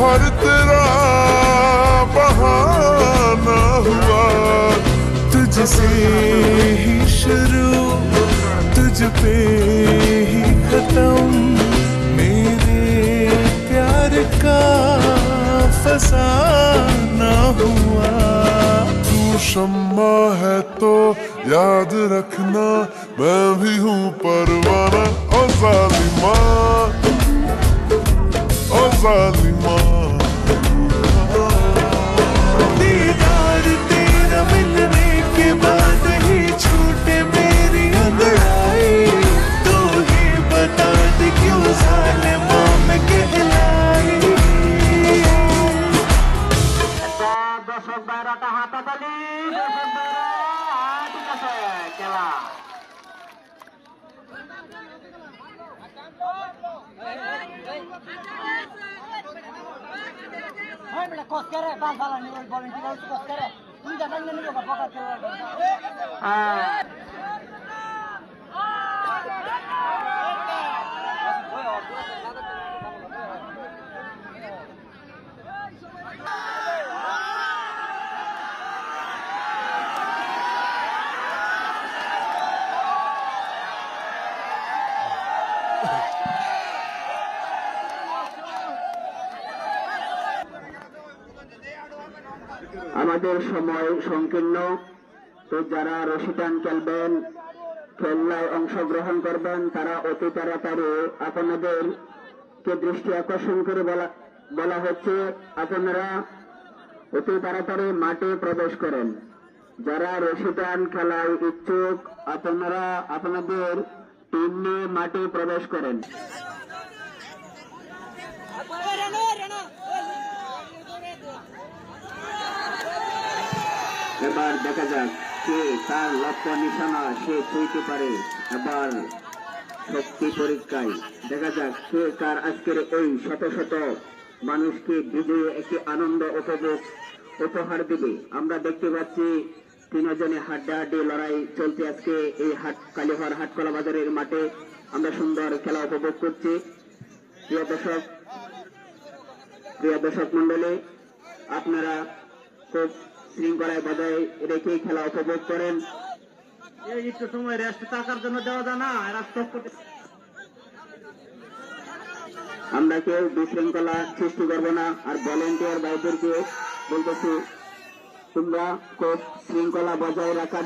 हर तेरा बहाना हुआ, तुझसे ही शुरू तुझ पे ही खत्म, मेरे प्यार का फसाना हुआ। तू शम्मा है तो याद रखना, मैं भी हूँ परवाना। ओ जालिमा, ओ जालिमा, दीदार तेरा मिलने के बाद ही छूटे मेरी अंगड़ाई। तू ही बता दे क्यों जालिमा मैं कहलाई। দর্শক ভাইরাটা হাতাতালি, দর্শক ভাইরা ঠিক আছে খেলা। আমাদের সময় সংকীর্ণ, তো যারা রশি টান খেলবেন, খেলায় অংশগ্রহণ করবেন, তারা অতি তাড়াতাড়ি আপনাদেরকে দৃষ্টি আকর্ষণ করে বলা হচ্ছে আপনারা অতি তাড়াতাড়ি মাঠে প্রবেশ করেন। যারা রশি টান খেলায় ইচ্ছুক আপনারা আপনাদের টিম নিয়ে মাঠে প্রবেশ করেন। এবার দেখা যাক কে তার লক্ষ্য নিশানা সে ছুঁইতে পারে। এবার শক্তি পরীক্ষায় দেখা যাক কে কার আজকের এই শত শত মানুষকে বিজয়ী একটি আনন্দ উপহার দিবে। আমরা দেখতে পাচ্ছি তিনজনে হাড্ডাহাড্ডি লড়াই চলছে আজকে এই কালীহর হাটকলা বাজারের মাঠে। আমরা সুন্দর খেলা উপভোগ করছি। প্রিয় দর্শক মন্ডলী, আপনারা খুব শৃঙ্খলায় বজায় রেখে খেলা উপভোগ করেন। একটু সময় রেস্ট থাকার জন্য দেওয়া যায় না, আমরা কেউ বিশৃঙ্খলা সৃষ্টি করবো না। আর ভলেন্টিয়ার ভাইদেরকে বলতেছি তোমরা খুব শৃঙ্খলা বজায় রাখার